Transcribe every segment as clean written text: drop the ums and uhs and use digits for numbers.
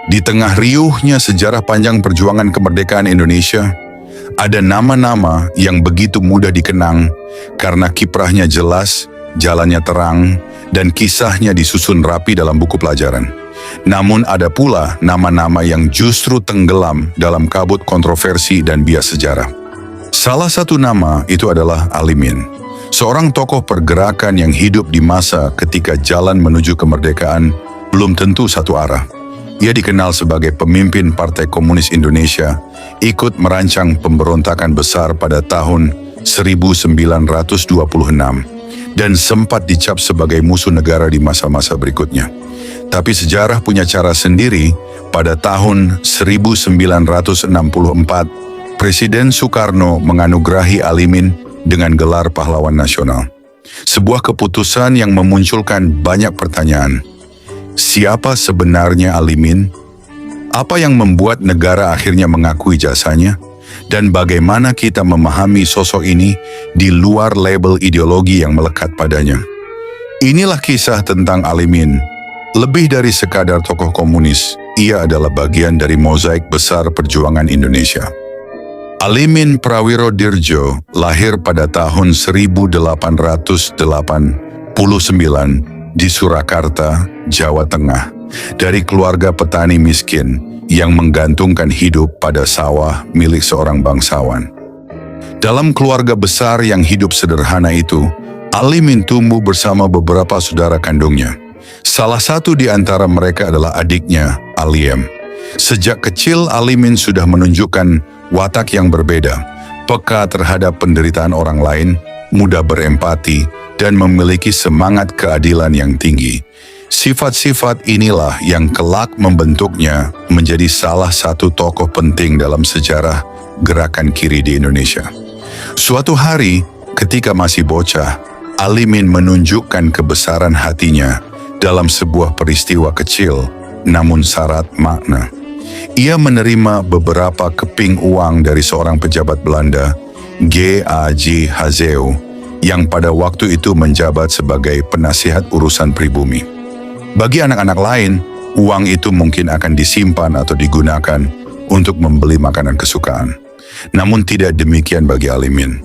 Di tengah riuhnya sejarah panjang perjuangan kemerdekaan Indonesia, ada nama-nama yang begitu mudah dikenang karena kiprahnya jelas, jalannya terang, dan kisahnya disusun rapi dalam buku pelajaran. Namun ada pula nama-nama yang justru tenggelam dalam kabut kontroversi dan bias sejarah. Salah satu nama itu adalah Alimin, seorang tokoh pergerakan yang hidup di masa ketika jalan menuju kemerdekaan belum tentu satu arah. Ia dikenal sebagai pemimpin Partai Komunis Indonesia, ikut merancang pemberontakan besar pada tahun 1926, dan sempat dicap sebagai musuh negara di masa-masa berikutnya. Tapi sejarah punya cara sendiri. Pada tahun 1964, Presiden Soekarno menganugerahi Alimin dengan gelar pahlawan nasional. Sebuah keputusan yang memunculkan banyak pertanyaan. Siapa sebenarnya Alimin? Apa yang membuat negara akhirnya mengakui jasanya? Dan bagaimana kita memahami sosok ini di luar label ideologi yang melekat padanya? Inilah kisah tentang Alimin. Lebih dari sekadar tokoh komunis, ia adalah bagian dari mozaik besar perjuangan Indonesia. Alimin Prawiro Dirjo lahir pada tahun 1889 di Surakarta, Jawa Tengah, dari keluarga petani miskin yang menggantungkan hidup pada sawah milik seorang bangsawan. Dalam keluarga besar yang hidup sederhana itu, Alimin tumbuh bersama beberapa saudara kandungnya. Salah satu di antara mereka adalah adiknya, Aliem. Sejak kecil, Alimin sudah menunjukkan watak yang berbeda, peka terhadap penderitaan orang lain, mudah berempati, dan memiliki semangat keadilan yang tinggi. Sifat-sifat inilah yang kelak membentuknya menjadi salah satu tokoh penting dalam sejarah gerakan kiri di Indonesia. Suatu hari, ketika masih bocah, Alimin menunjukkan kebesaran hatinya dalam sebuah peristiwa kecil, namun syarat makna. Ia menerima beberapa keping uang dari seorang pejabat Belanda, G.A.J. Hazeu, yang pada waktu itu menjabat sebagai penasihat urusan pribumi. Bagi anak-anak lain, uang itu mungkin akan disimpan atau digunakan untuk membeli makanan kesukaan. Namun tidak demikian bagi Alimin.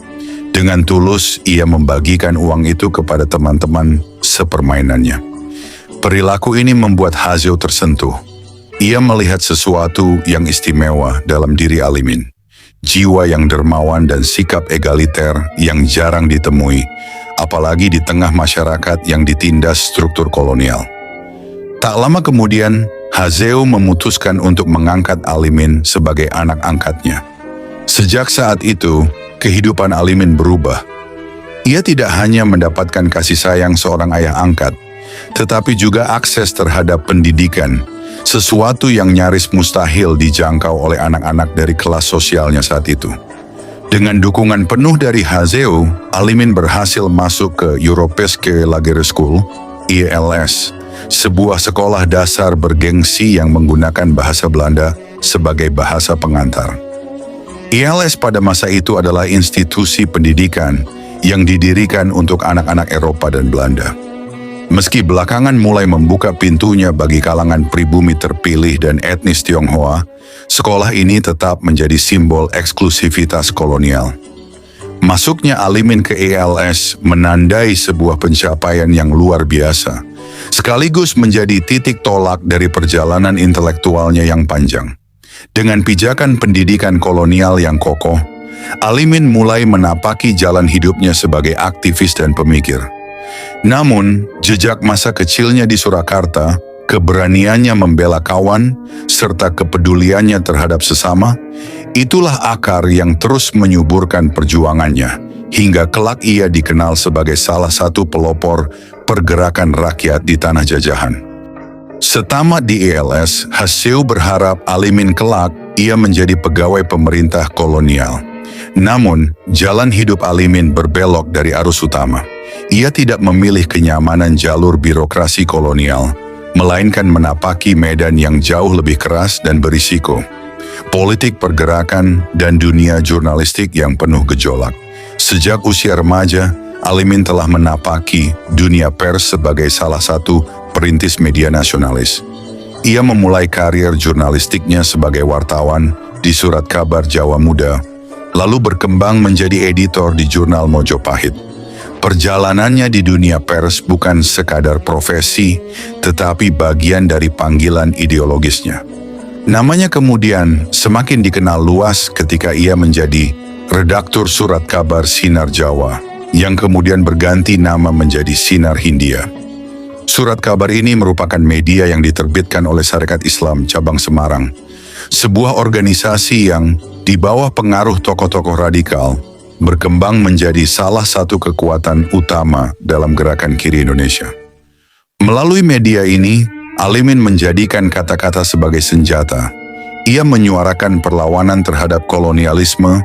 Dengan tulus, ia membagikan uang itu kepada teman-teman sepermainannya. Perilaku ini membuat Hazeu tersentuh. Ia melihat sesuatu yang istimewa dalam diri Alimin. Jiwa yang dermawan dan sikap egaliter yang jarang ditemui, apalagi di tengah masyarakat yang ditindas struktur kolonial. Tak lama kemudian, Hazeu memutuskan untuk mengangkat Alimin sebagai anak angkatnya. Sejak saat itu, kehidupan Alimin berubah. Ia tidak hanya mendapatkan kasih sayang seorang ayah angkat, tetapi juga akses terhadap pendidikan, sesuatu yang nyaris mustahil dijangkau oleh anak-anak dari kelas sosialnya saat itu. Dengan dukungan penuh dari Hazeu, Alimin berhasil masuk ke Europese Lagere School, ILS, sebuah sekolah dasar bergengsi yang menggunakan bahasa Belanda sebagai bahasa pengantar. ILS pada masa itu adalah institusi pendidikan yang didirikan untuk anak-anak Eropa dan Belanda. Meski belakangan mulai membuka pintunya bagi kalangan pribumi terpilih dan etnis Tionghoa, sekolah ini tetap menjadi simbol eksklusivitas kolonial. Masuknya Alimin ke ILS menandai sebuah pencapaian yang luar biasa, sekaligus menjadi titik tolak dari perjalanan intelektualnya yang panjang. Dengan pijakan pendidikan kolonial yang kokoh, Alimin mulai menapaki jalan hidupnya sebagai aktivis dan pemikir. Namun, jejak masa kecilnya di Surakarta, keberaniannya membela kawan, serta kepeduliannya terhadap sesama, itulah akar yang terus menyuburkan perjuangannya, hingga kelak ia dikenal sebagai salah satu pelopor pergerakan rakyat di tanah jajahan. Setamat di ILS, Hazeu berharap Alimin kelak ia menjadi pegawai pemerintah kolonial. Namun, jalan hidup Alimin berbelok dari arus utama. Ia tidak memilih kenyamanan jalur birokrasi kolonial, melainkan menapaki medan yang jauh lebih keras dan berisiko. Politik pergerakan dan dunia jurnalistik yang penuh gejolak. Sejak usia remaja, Alimin telah menapaki dunia pers sebagai salah satu perintis media nasionalis. Ia memulai karir jurnalistiknya sebagai wartawan di Surat Kabar Jawa Muda, lalu berkembang menjadi editor di jurnal Mojopahit. Perjalanannya di dunia pers bukan sekadar profesi, tetapi bagian dari panggilan ideologisnya. Namanya kemudian semakin dikenal luas ketika ia menjadi redaktur Surat Kabar Sinar Jawa, yang kemudian berganti nama menjadi Sinar Hindia. Surat kabar ini merupakan media yang diterbitkan oleh Sarekat Islam Cabang Semarang, sebuah organisasi yang di bawah pengaruh tokoh-tokoh radikal berkembang menjadi salah satu kekuatan utama dalam gerakan kiri Indonesia. Melalui media ini, Alimin menjadikan kata-kata sebagai senjata. Ia menyuarakan perlawanan terhadap kolonialisme,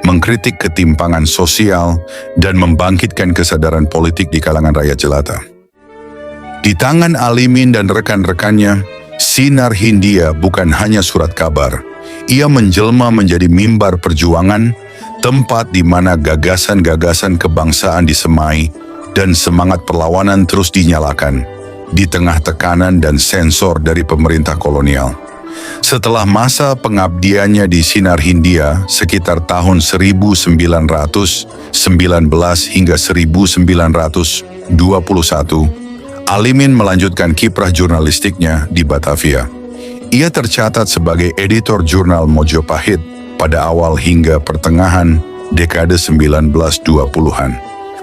mengkritik ketimpangan sosial, dan membangkitkan kesadaran politik di kalangan rakyat jelata. Di tangan Alimin dan rekan-rekannya, Sinar Hindia bukan hanya surat kabar. Ia menjelma menjadi mimbar perjuangan, tempat di mana gagasan-gagasan kebangsaan disemai dan semangat perlawanan terus dinyalakan di tengah tekanan dan sensor dari pemerintah kolonial. Setelah masa pengabdiannya di Sinar Hindia sekitar tahun 1919 hingga 1921, Alimin melanjutkan kiprah jurnalistiknya di Batavia. Ia tercatat sebagai editor jurnal Mojopahit pada awal hingga pertengahan dekade 1920-an.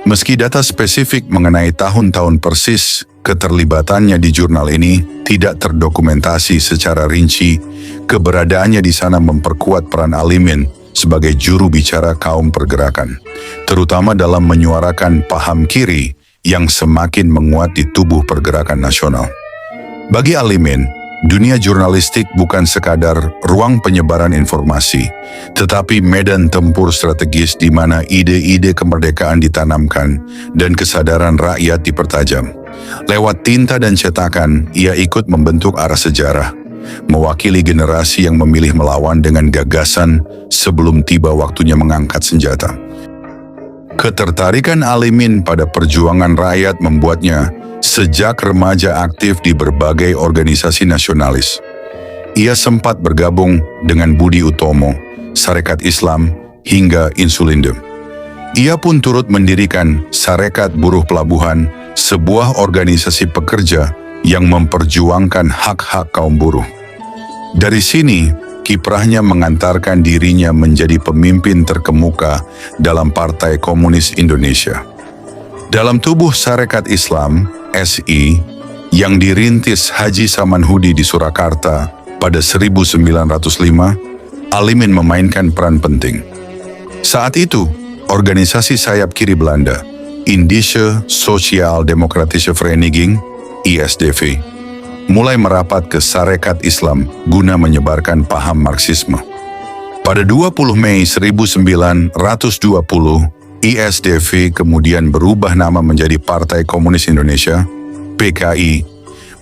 Meski data spesifik mengenai tahun-tahun persis keterlibatannya di jurnal ini tidak terdokumentasi secara rinci, keberadaannya di sana memperkuat peran Alimin sebagai juru bicara kaum pergerakan, terutama dalam menyuarakan paham kiri yang semakin menguat di tubuh pergerakan nasional. Bagi Alimin, dunia jurnalistik bukan sekadar ruang penyebaran informasi, tetapi medan tempur strategis di mana ide-ide kemerdekaan ditanamkan dan kesadaran rakyat dipertajam. Lewat tinta dan cetakan, ia ikut membentuk arah sejarah, mewakili generasi yang memilih melawan dengan gagasan sebelum tiba waktunya mengangkat senjata. Ketertarikan Alimin pada perjuangan rakyat membuatnya sejak remaja aktif di berbagai organisasi nasionalis. Ia sempat bergabung dengan Budi Utomo, Sarekat Islam, hingga Insulindo. Ia pun turut mendirikan Sarekat Buruh Pelabuhan, sebuah organisasi pekerja yang memperjuangkan hak-hak kaum buruh. Dari sini, kiprahnya mengantarkan dirinya menjadi pemimpin terkemuka dalam Partai Komunis Indonesia. Dalam tubuh Sarekat Islam, SI, yang dirintis Haji Samanhudi di Surakarta pada 1905, Alimin memainkan peran penting. Saat itu, organisasi sayap kiri Belanda, Indische Sociaal Democratische Vereniging, ISDV, mulai merapat ke Sarekat Islam guna menyebarkan paham Marxisme. Pada 20 Mei 1920, ISDV kemudian berubah nama menjadi Partai Komunis Indonesia, PKI,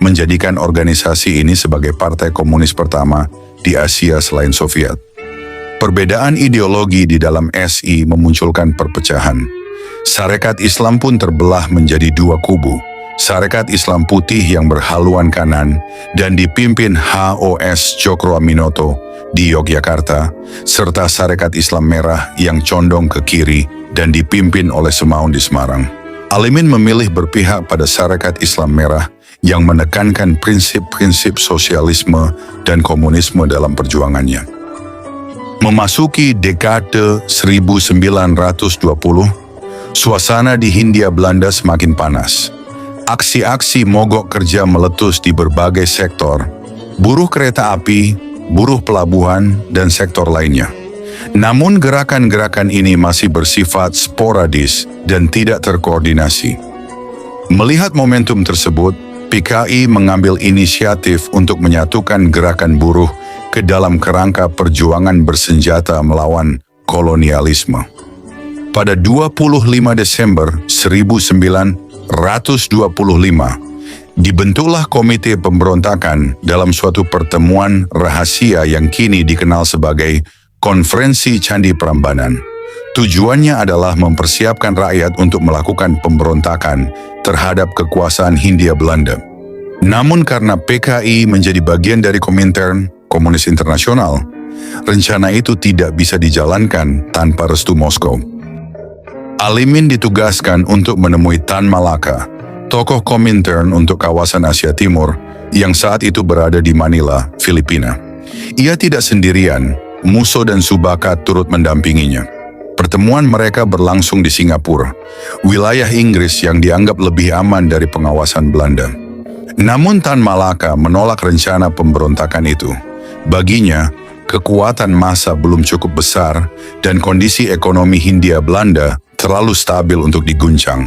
menjadikan organisasi ini sebagai partai komunis pertama di Asia selain Soviet. Perbedaan ideologi di dalam SI memunculkan perpecahan. Sarekat Islam pun terbelah menjadi dua kubu. Sarekat Islam Putih yang berhaluan kanan dan dipimpin HOS Cokroaminoto di Yogyakarta, serta Sarekat Islam Merah yang condong ke kiri dan dipimpin oleh Semaun di Semarang. Alimin memilih berpihak pada Sarekat Islam Merah yang menekankan prinsip-prinsip sosialisme dan komunisme dalam perjuangannya. Memasuki dekade 1920, suasana di Hindia Belanda semakin panas. Aksi-aksi mogok kerja meletus di berbagai sektor, buruh kereta api, buruh pelabuhan, dan sektor lainnya. Namun gerakan-gerakan ini masih bersifat sporadis dan tidak terkoordinasi. Melihat momentum tersebut, PKI mengambil inisiatif untuk menyatukan gerakan buruh ke dalam kerangka perjuangan bersenjata melawan kolonialisme. Pada 25 Desember 1925, dibentuklah Komite Pemberontakan dalam suatu pertemuan rahasia yang kini dikenal sebagai Konferensi Candi Prambanan. Tujuannya adalah mempersiapkan rakyat untuk melakukan pemberontakan terhadap kekuasaan Hindia Belanda. Namun karena PKI menjadi bagian dari Komintern, Komunis Internasional, rencana itu tidak bisa dijalankan tanpa restu Moskow. Alimin ditugaskan untuk menemui Tan Malaka, tokoh Komintern untuk kawasan Asia Timur yang saat itu berada di Manila, Filipina. Ia tidak sendirian, Musso dan Subaka turut mendampinginya. Pertemuan mereka berlangsung di Singapura, wilayah Inggris yang dianggap lebih aman dari pengawasan Belanda. Namun Tan Malaka menolak rencana pemberontakan itu. Baginya, kekuatan massa belum cukup besar dan kondisi ekonomi Hindia Belanda terlalu stabil untuk diguncang.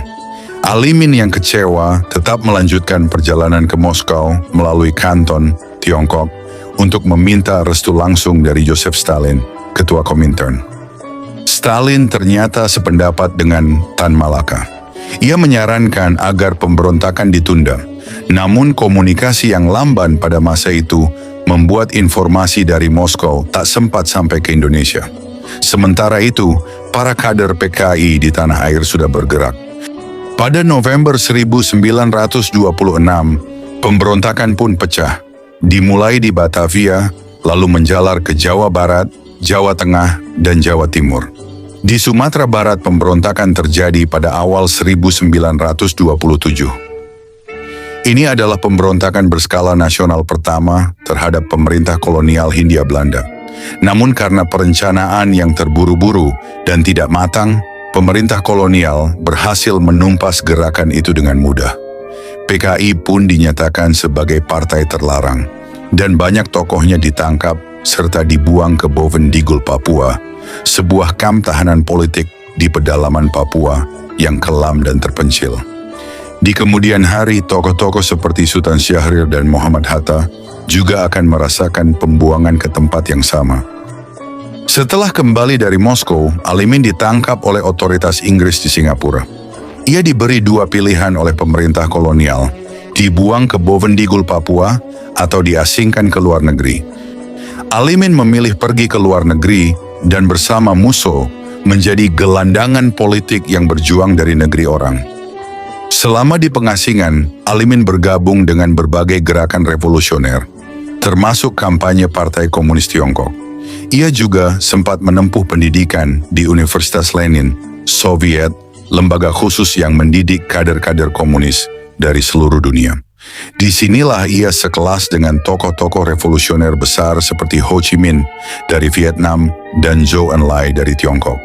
Alimin yang kecewa tetap melanjutkan perjalanan ke Moskow melalui Kanton, Tiongkok, untuk meminta restu langsung dari Joseph Stalin, ketua Komintern. Stalin ternyata sependapat dengan Tan Malaka. Ia menyarankan agar pemberontakan ditunda, namun komunikasi yang lamban pada masa itu membuat informasi dari Moskow tak sempat sampai ke Indonesia. Sementara itu, para kader PKI di tanah air sudah bergerak. Pada November 1926, pemberontakan pun pecah. Dimulai di Batavia, lalu menjalar ke Jawa Barat, Jawa Tengah, dan Jawa Timur. Di Sumatera Barat pemberontakan terjadi pada awal 1927. Ini adalah pemberontakan berskala nasional pertama terhadap pemerintah kolonial Hindia Belanda. Namun karena perencanaan yang terburu-buru dan tidak matang, pemerintah kolonial berhasil menumpas gerakan itu dengan mudah. PKI pun dinyatakan sebagai partai terlarang, dan banyak tokohnya ditangkap serta dibuang ke Bovendigul, Papua, sebuah kamp tahanan politik di pedalaman Papua yang kelam dan terpencil. Di kemudian hari, tokoh-tokoh seperti Sultan Syahrir dan Muhammad Hatta juga akan merasakan pembuangan ke tempat yang sama. Setelah kembali dari Moskow, Alimin ditangkap oleh otoritas Inggris di Singapura. Ia diberi dua pilihan oleh pemerintah kolonial, dibuang ke Bovendigul, Papua, atau diasingkan ke luar negeri. Alimin memilih pergi ke luar negeri dan bersama Musso menjadi gelandangan politik yang berjuang dari negeri orang. Selama di pengasingan, Alimin bergabung dengan berbagai gerakan revolusioner, termasuk kampanye Partai Komunis Tiongkok. Ia juga sempat menempuh pendidikan di Universitas Lenin, Soviet, lembaga khusus yang mendidik kader-kader komunis dari seluruh dunia. Disinilah ia sekelas dengan tokoh-tokoh revolusioner besar seperti Ho Chi Minh dari Vietnam dan Zhou Enlai dari Tiongkok.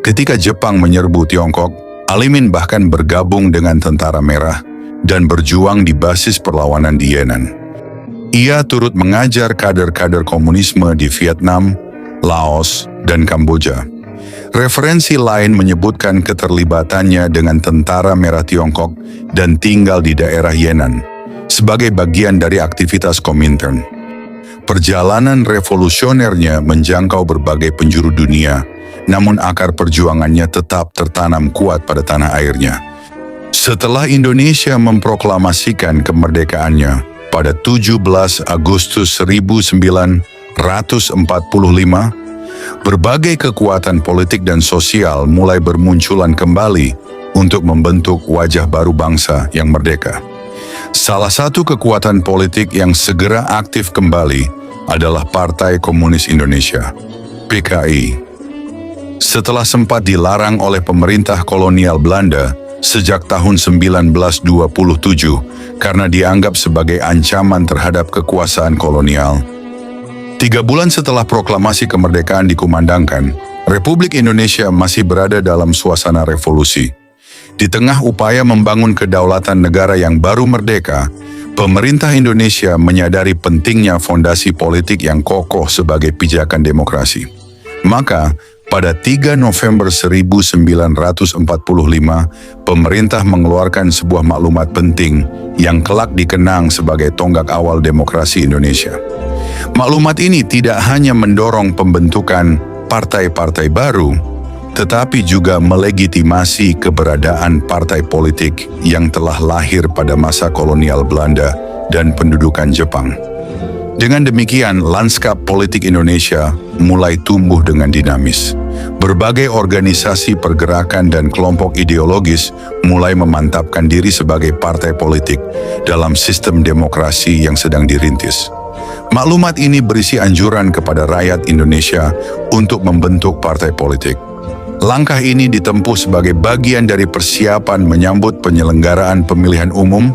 Ketika Jepang menyerbu Tiongkok, Alimin bahkan bergabung dengan Tentara Merah dan berjuang di basis perlawanan di Yan'an. Ia turut mengajar kader-kader komunisme di Vietnam, Laos, dan Kamboja. Referensi lain menyebutkan keterlibatannya dengan Tentara Merah Tiongkok dan tinggal di daerah Yan'an sebagai bagian dari aktivitas Komintern. Perjalanan revolusionernya menjangkau berbagai penjuru dunia, namun akar perjuangannya tetap tertanam kuat pada tanah airnya. Setelah Indonesia memproklamasikan kemerdekaannya pada 17 Agustus 1945, berbagai kekuatan politik dan sosial mulai bermunculan kembali untuk membentuk wajah baru bangsa yang merdeka. Salah satu kekuatan politik yang segera aktif kembali adalah Partai Komunis Indonesia, PKI. Setelah sempat dilarang oleh pemerintah kolonial Belanda sejak tahun 1927 karena dianggap sebagai ancaman terhadap kekuasaan kolonial. 3 bulan setelah proklamasi kemerdekaan dikumandangkan, Republik Indonesia masih berada dalam suasana revolusi. Di tengah upaya membangun kedaulatan negara yang baru merdeka, pemerintah Indonesia menyadari pentingnya fondasi politik yang kokoh sebagai pijakan demokrasi. Maka, pada 3 November 1945, pemerintah mengeluarkan sebuah maklumat penting yang kelak dikenang sebagai tonggak awal demokrasi Indonesia. Maklumat ini tidak hanya mendorong pembentukan partai-partai baru, tetapi juga melegitimasi keberadaan partai politik yang telah lahir pada masa kolonial Belanda dan pendudukan Jepang. Dengan demikian, lanskap politik Indonesia mulai tumbuh dengan dinamis. Berbagai organisasi pergerakan dan kelompok ideologis mulai memantapkan diri sebagai partai politik dalam sistem demokrasi yang sedang dirintis. Maklumat ini berisi anjuran kepada rakyat Indonesia untuk membentuk partai politik. Langkah ini ditempuh sebagai bagian dari persiapan menyambut penyelenggaraan pemilihan umum,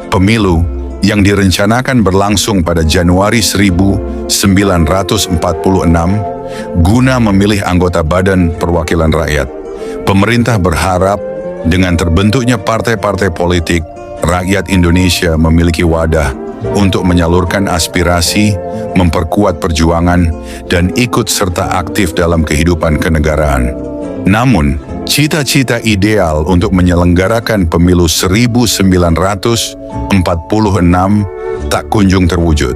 pemilu, yang direncanakan berlangsung pada Januari 1946 guna memilih anggota Badan Perwakilan Rakyat. Pemerintah berharap dengan terbentuknya partai-partai politik, rakyat Indonesia memiliki wadah untuk menyalurkan aspirasi, memperkuat perjuangan, dan ikut serta aktif dalam kehidupan kenegaraan. Namun, cita-cita ideal untuk menyelenggarakan pemilu 1946 tak kunjung terwujud.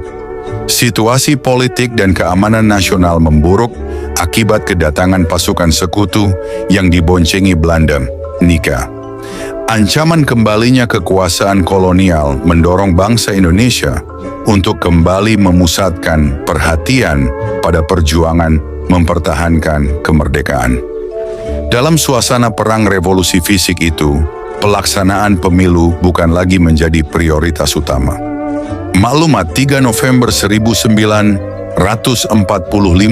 Situasi politik dan keamanan nasional memburuk akibat kedatangan pasukan sekutu yang diboncengi Belanda, Nika. Ancaman kembalinya kekuasaan kolonial mendorong bangsa Indonesia untuk kembali memusatkan perhatian pada perjuangan mempertahankan kemerdekaan. Dalam suasana perang revolusi fisik itu, pelaksanaan pemilu bukan lagi menjadi prioritas utama. Maklumat 3 November 1945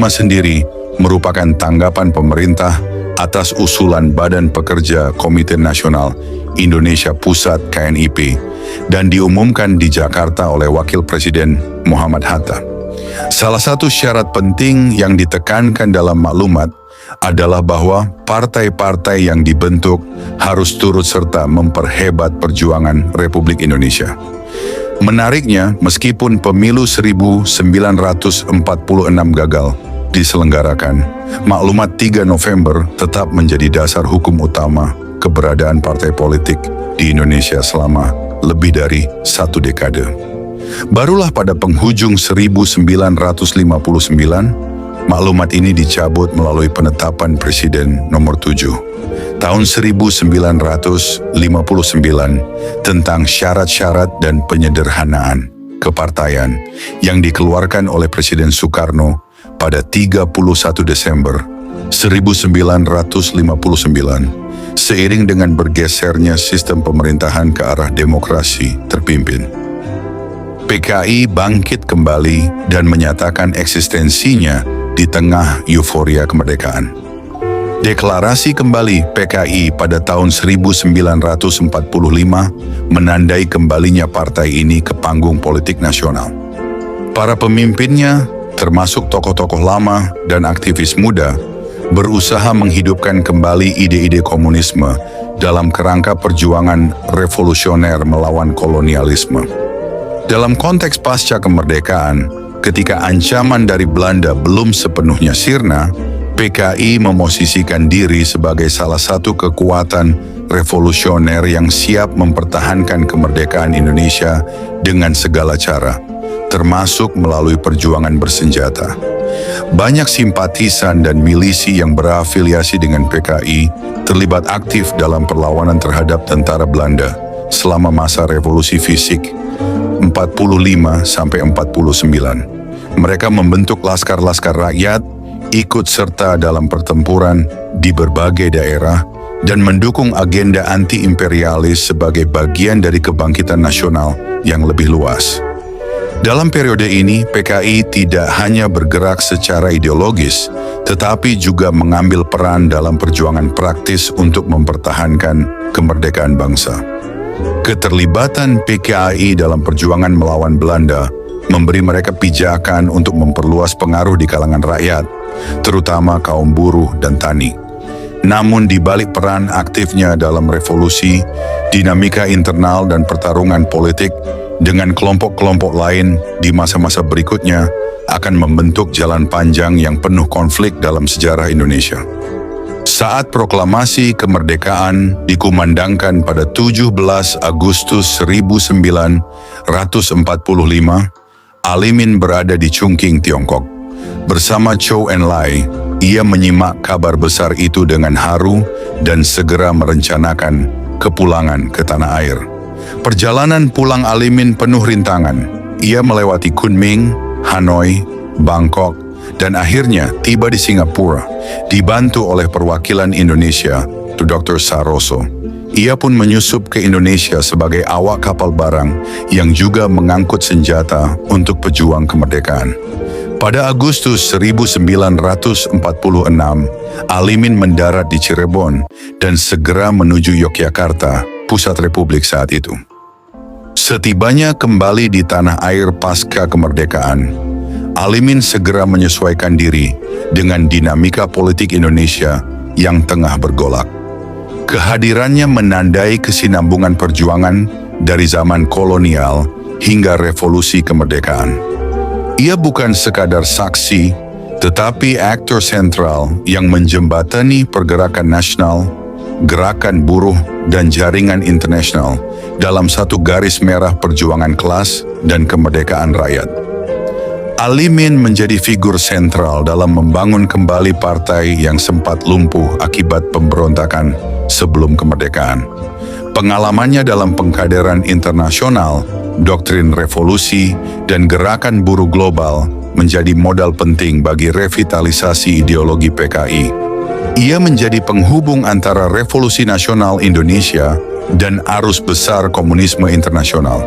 sendiri merupakan tanggapan pemerintah atas usulan Badan Pekerja Komite Nasional Indonesia Pusat KNIP dan diumumkan di Jakarta oleh Wakil Presiden Muhammad Hatta. Salah satu syarat penting yang ditekankan dalam maklumat adalah bahwa partai-partai yang dibentuk harus turut serta memperhebat perjuangan Republik Indonesia. Menariknya, meskipun pemilu 1946 gagal diselenggarakan, maklumat 3 November tetap menjadi dasar hukum utama keberadaan partai politik di Indonesia selama lebih dari 1 dekade. Barulah pada penghujung 1959, maklumat ini dicabut melalui penetapan Presiden nomor 7 tahun 1959 tentang syarat-syarat dan penyederhanaan kepartaian yang dikeluarkan oleh Presiden Soekarno pada 31 Desember 1959 seiring dengan bergesernya sistem pemerintahan ke arah demokrasi terpimpin. PKI bangkit kembali dan menyatakan eksistensinya di tengah euforia kemerdekaan. Deklarasi kembali PKI pada tahun 1945 menandai kembalinya partai ini ke panggung politik nasional. Para pemimpinnya, termasuk tokoh-tokoh lama dan aktivis muda, berusaha menghidupkan kembali ide-ide komunisme dalam kerangka perjuangan revolusioner melawan kolonialisme. Dalam konteks pasca kemerdekaan, ketika ancaman dari Belanda belum sepenuhnya sirna, PKI memosisikan diri sebagai salah satu kekuatan revolusioner yang siap mempertahankan kemerdekaan Indonesia dengan segala cara, termasuk melalui perjuangan bersenjata. Banyak simpatisan dan milisi yang berafiliasi dengan PKI terlibat aktif dalam perlawanan terhadap tentara Belanda selama masa revolusi fisik 45-49. Mereka membentuk laskar-laskar rakyat, ikut serta dalam pertempuran di berbagai daerah, dan mendukung agenda anti-imperialis sebagai bagian dari kebangkitan nasional yang lebih luas. Dalam periode ini, PKI tidak hanya bergerak secara ideologis, tetapi juga mengambil peran dalam perjuangan praktis untuk mempertahankan kemerdekaan bangsa. Keterlibatan PKI dalam perjuangan melawan Belanda memberi mereka pijakan untuk memperluas pengaruh di kalangan rakyat, terutama kaum buruh dan tani. Namun di balik peran aktifnya dalam revolusi, dinamika internal dan pertarungan politik dengan kelompok-kelompok lain di masa-masa berikutnya akan membentuk jalan panjang yang penuh konflik dalam sejarah Indonesia. Saat proklamasi kemerdekaan dikumandangkan pada 17 Agustus 1945, Alimin berada di Chungking, Tiongkok. Bersama Chou Enlai, ia menyimak kabar besar itu dengan haru dan segera merencanakan kepulangan ke tanah air. Perjalanan pulang Alimin penuh rintangan. Ia melewati Kunming, Hanoi, Bangkok, dan akhirnya tiba di Singapura, dibantu oleh perwakilan Indonesia, Dr. Saroso. Ia pun menyusup ke Indonesia sebagai awak kapal barang yang juga mengangkut senjata untuk pejuang kemerdekaan. Pada Agustus 1946, Alimin mendarat di Cirebon dan segera menuju Yogyakarta, pusat Republik saat itu. Setibanya kembali di tanah air pasca kemerdekaan, Alimin segera menyesuaikan diri dengan dinamika politik Indonesia yang tengah bergolak. Kehadirannya menandai kesinambungan perjuangan dari zaman kolonial hingga revolusi kemerdekaan. Ia bukan sekadar saksi, tetapi aktor sentral yang menjembatani pergerakan nasional, gerakan buruh, dan jaringan internasional dalam satu garis merah perjuangan kelas dan kemerdekaan rakyat. Alimin menjadi figur sentral dalam membangun kembali partai yang sempat lumpuh akibat pemberontakan sebelum kemerdekaan. Pengalamannya dalam pengkaderan internasional, doktrin revolusi, dan gerakan buruh global menjadi modal penting bagi revitalisasi ideologi PKI. Ia menjadi penghubung antara revolusi nasional Indonesia dan arus besar komunisme internasional.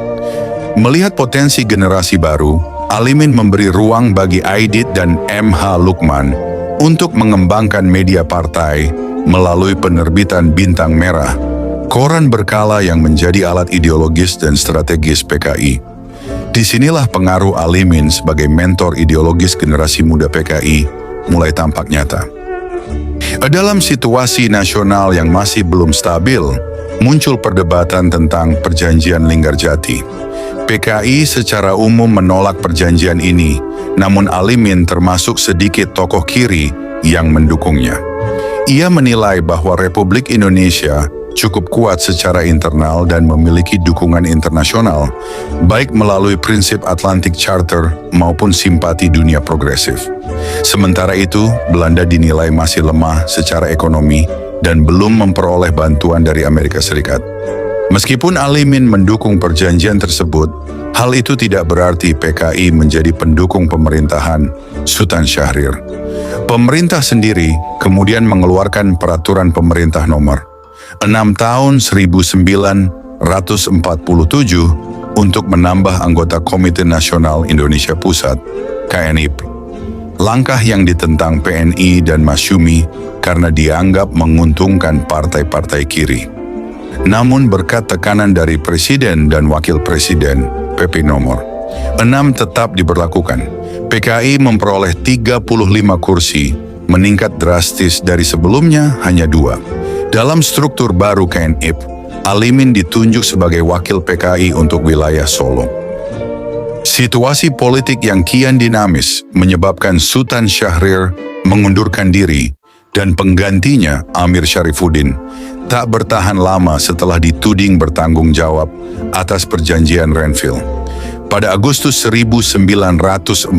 Melihat potensi generasi baru, Alimin memberi ruang bagi Aidit dan M.H. Lukman untuk mengembangkan media partai melalui penerbitan Bintang Merah, koran berkala yang menjadi alat ideologis dan strategis PKI. Disinilah pengaruh Alimin sebagai mentor ideologis generasi muda PKI mulai tampak nyata. Dalam situasi nasional yang masih belum stabil, muncul perdebatan tentang Perjanjian Linggarjati. PKI secara umum menolak perjanjian ini, namun Alimin termasuk sedikit tokoh kiri yang mendukungnya. Ia menilai bahwa Republik Indonesia cukup kuat secara internal dan memiliki dukungan internasional, baik melalui prinsip Atlantic Charter maupun simpati dunia progresif. Sementara itu, Belanda dinilai masih lemah secara ekonomi dan belum memperoleh bantuan dari Amerika Serikat. Meskipun Alimin mendukung perjanjian tersebut, hal itu tidak berarti PKI menjadi pendukung pemerintahan Sultan Syahrir. Pemerintah sendiri kemudian mengeluarkan peraturan pemerintah nomor 6 tahun 1947 untuk menambah anggota Komite Nasional Indonesia Pusat, KNIP. Langkah yang ditentang PNI dan Masyumi karena dianggap menguntungkan partai-partai kiri. Namun berkat tekanan dari Presiden dan Wakil Presiden, PP nomor 6 tetap diberlakukan. PKI memperoleh 35 kursi, meningkat drastis dari sebelumnya hanya 2. Dalam struktur baru KNIP, Alimin ditunjuk sebagai wakil PKI untuk wilayah Solo. Situasi politik yang kian dinamis menyebabkan Sultan Syahrir mengundurkan diri dan penggantinya Amir Syarifuddin tak bertahan lama setelah dituding bertanggung jawab atas perjanjian Renville. Pada Agustus 1948,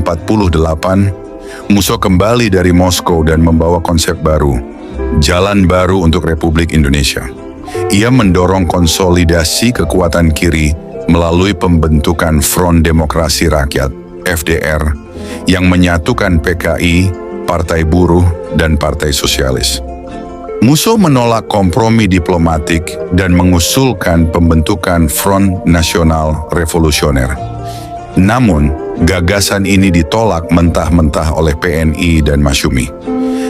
Musso kembali dari Moskow dan membawa konsep baru, jalan baru untuk Republik Indonesia. Ia mendorong konsolidasi kekuatan kiri melalui pembentukan Front Demokrasi Rakyat, FDR, yang menyatukan PKI, Partai Buruh, dan Partai Sosialis. Musso menolak kompromi diplomatik dan mengusulkan pembentukan Front Nasional Revolusioner. Namun, gagasan ini ditolak mentah-mentah oleh PNI dan Masyumi.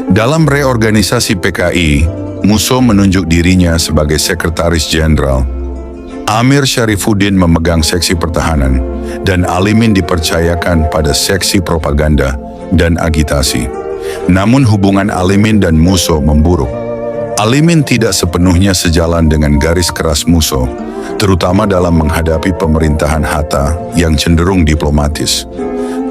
Dalam reorganisasi PKI, Musso menunjuk dirinya sebagai Sekretaris Jenderal. Amir Syarifuddin memegang seksi pertahanan, dan Alimin dipercayakan pada seksi propaganda dan agitasi. Namun hubungan Alimin dan Musso memburuk. Alimin tidak sepenuhnya sejalan dengan garis keras Musso, terutama dalam menghadapi pemerintahan Hatta yang cenderung diplomatis.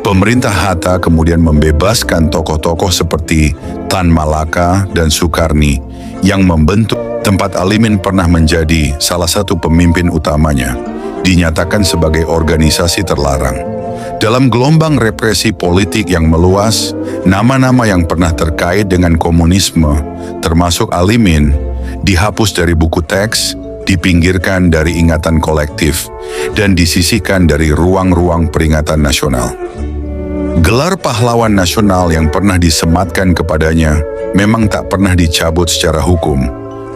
Pemerintah Hatta kemudian membebaskan tokoh-tokoh seperti Tan Malaka dan Sukarni yang membentuk tempat Alimin pernah menjadi salah satu pemimpin utamanya, dinyatakan sebagai organisasi terlarang. Dalam gelombang represi politik yang meluas, nama-nama yang pernah terkait dengan komunisme, termasuk Alimin, dihapus dari buku teks, dipinggirkan dari ingatan kolektif, dan disisihkan dari ruang-ruang peringatan nasional. Gelar pahlawan nasional yang pernah disematkan kepadanya memang tak pernah dicabut secara hukum,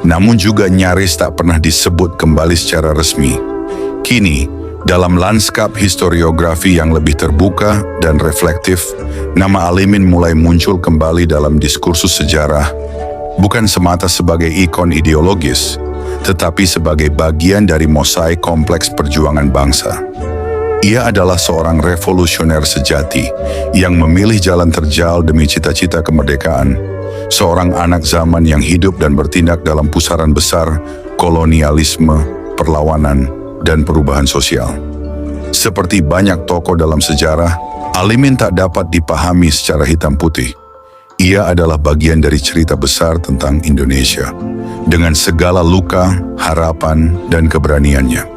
namun juga nyaris tak pernah disebut kembali secara resmi. Kini, dalam lanskap historiografi yang lebih terbuka dan reflektif, nama Alimin mulai muncul kembali dalam diskursus sejarah, bukan semata sebagai ikon ideologis, tetapi sebagai bagian dari mosaik kompleks perjuangan bangsa. Ia adalah seorang revolusioner sejati yang memilih jalan terjal demi cita-cita kemerdekaan, seorang anak zaman yang hidup dan bertindak dalam pusaran besar kolonialisme, perlawanan, dan perubahan sosial. Seperti banyak tokoh dalam sejarah, Alimin tak dapat dipahami secara hitam putih. Ia adalah bagian dari cerita besar tentang Indonesia, dengan segala luka, harapan, dan keberaniannya.